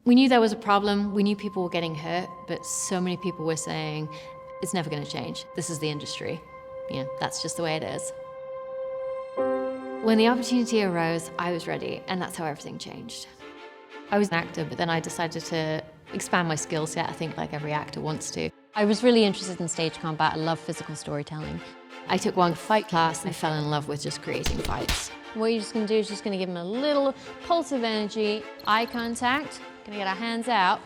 We knew there was a problem, we knew people were getting hurt, but so many people were saying, it's never gonna change. This is the industry. You know, that's just the way it is. When the opportunity arose, I was ready, and that's how everything changed. I was an actor, but then I decided to expand my skill set, I think like every actor wants to. I was really interested in stage combat. I love physical storytelling. I took one fight class and I fell in love with just creating fights. What you're just gonna do is just gonna give them a little pulse of energy, eye contact, gonna get our hands out.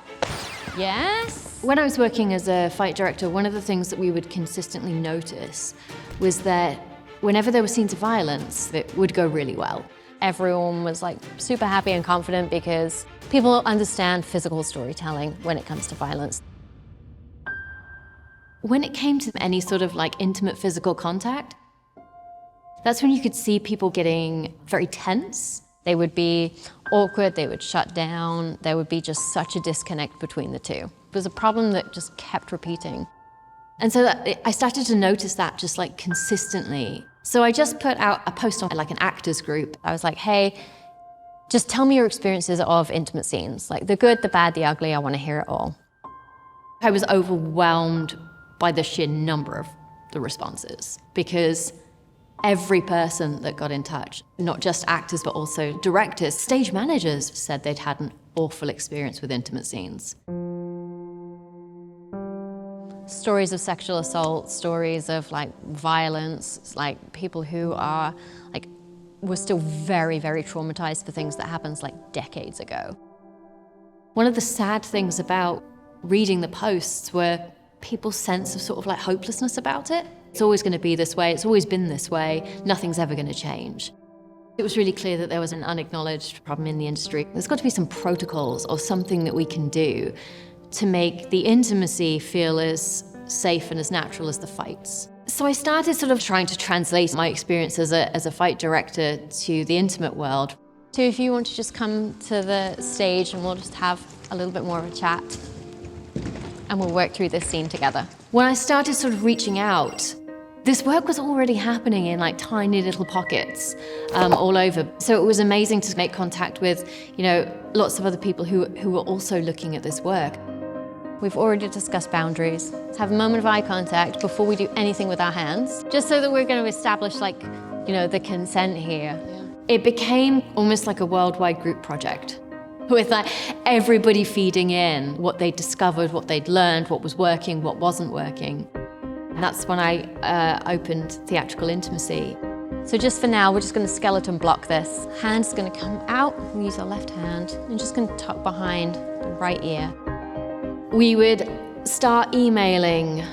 Yes? When I was working as a fight director, one of the things that we would consistently notice was that whenever there were scenes of violence, it would go really well. Everyone was like super happy and confident because people understand physical storytelling when it comes to violence. When it came to any sort of like intimate physical contact, that's when you could see people getting very tense. They would be awkward, they would shut down, there would be just such a disconnect between the two. It was a problem that just kept repeating. And so I started to notice that just like consistently. So I just put out a post on like an actors group. I was like, hey, just tell me your experiences of intimate scenes. Like the good, the bad, the ugly, I want to hear it all. I was overwhelmed by the sheer number of the responses because every person that got in touch, not just actors, but also directors, stage managers said they'd had an awful experience with intimate scenes. Stories of sexual assault, stories of like violence, like people who are like, were still very, very traumatized for things that happened like decades ago. One of the sad things about reading the posts were people's sense of sort of like hopelessness about it. It's always going to be this way, it's always been this way, nothing's ever going to change. It was really clear that there was an unacknowledged problem in the industry. There's got to be some protocols or something that we can do to make the intimacy feel as safe and as natural as the fights. So I started sort of trying to translate my experience as a fight director to the intimate world. So if you want to just come to the stage and we'll just have a little bit more of a chat and we'll work through this scene together. When I started sort of reaching out, this work was already happening in like tiny little pockets all over. So it was amazing to make contact with, you know, lots of other people who were also looking at this work. We've already discussed boundaries. Let's have a moment of eye contact before we do anything with our hands, just so that we're going to establish like, you know, the consent here. Yeah. It became almost like a worldwide group project with like everybody feeding in what they'd discovered, what they'd learned, what was working, what wasn't working. And that's when I opened Theatrical Intimacy. So just for now, we're just going to skeleton block this. Hand's going to come out. We use our left hand and just going to tuck behind the right ear. We would start emailing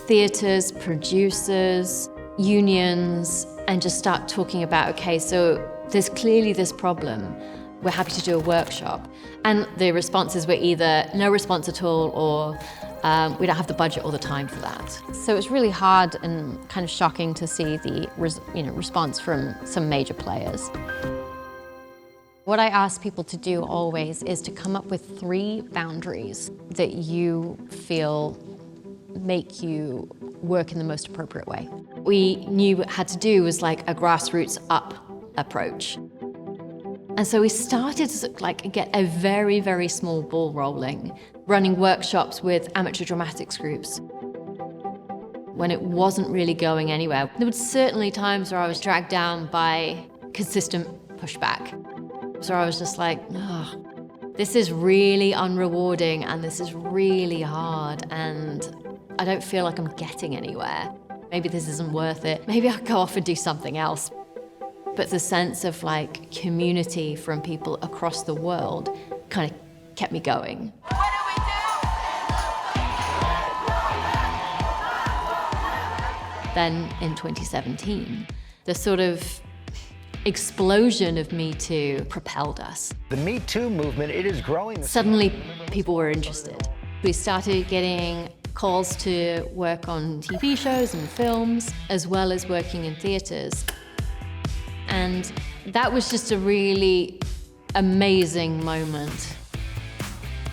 theatres, producers, unions, and just start talking about, okay, so there's clearly this problem. We're happy to do a workshop. And the responses were either no response at all or we don't have the budget or the time for that. So it's really hard and kind of shocking to see the response from some major players. What I ask people to do always is to come up with 3 boundaries that you feel make you work in the most appropriate way. We knew what had to do was like a grassroots up approach. And so we started to like get a very, very small ball rolling, running workshops with amateur dramatics groups. When it wasn't really going anywhere, there were certainly times where I was dragged down by consistent pushback. So I was just like, oh, this is really unrewarding and this is really hard and I don't feel like I'm getting anywhere. Maybe this isn't worth it. Maybe I'll go off and do something else. But the sense of like community from people across the world kind of kept me going. What do we do? Then in 2017, the sort of explosion of Me Too propelled us. The Me Too movement, it is growing. Suddenly, people were interested. We started getting calls to work on TV shows and films, as well as working in theatres. And that was just a really amazing moment.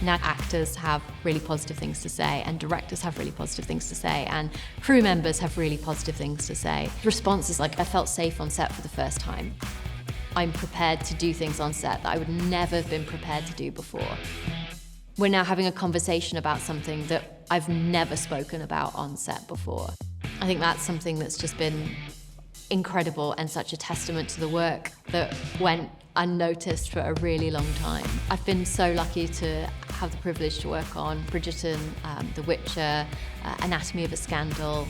Now actors have really positive things to say, and directors have really positive things to say, and crew members have really positive things to say. The response is like, I felt safe on set for the first time. I'm prepared to do things on set that I would never have been prepared to do before. We're now having a conversation about something that I've never spoken about on set before. I think that's something that's just been incredible and such a testament to the work that went unnoticed for a really long time. I've been so lucky to have the privilege to work on Bridgerton, The Witcher, Anatomy of a Scandal,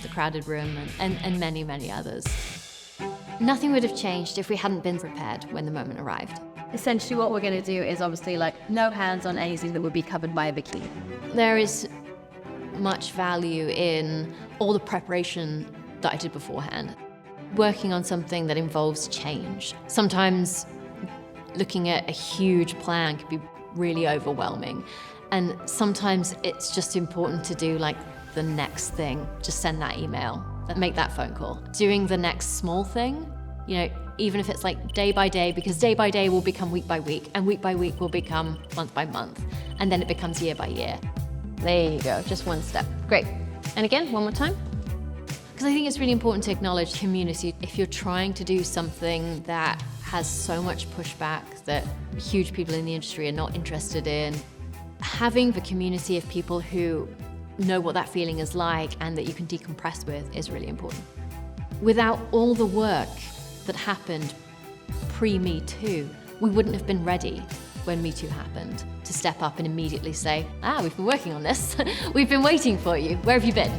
The Crowded Room, and many, many others. Nothing would have changed if we hadn't been prepared when the moment arrived. Essentially what we're going to do is obviously like no hands on anything that would be covered by a bikini. There is much value in all the preparation that I did beforehand. Working on something that involves change. Sometimes looking at a huge plan can be really overwhelming. And sometimes it's just important to do like the next thing. Just send that email, make that phone call. Doing the next small thing, you know, even if it's like day by day, because day by day will become week by week, and week by week will become month by month, and then it becomes year by year. There you go, just one step. Great. And again, one more time. Because I think it's really important to acknowledge community. If you're trying to do something that has so much pushback that huge people in the industry are not interested in, having the community of people who know what that feeling is like and that you can decompress with is really important. Without all the work that happened pre-Me Too, we wouldn't have been ready when Me Too happened to step up and immediately say, we've been working on this. We've been waiting for you. Where have you been?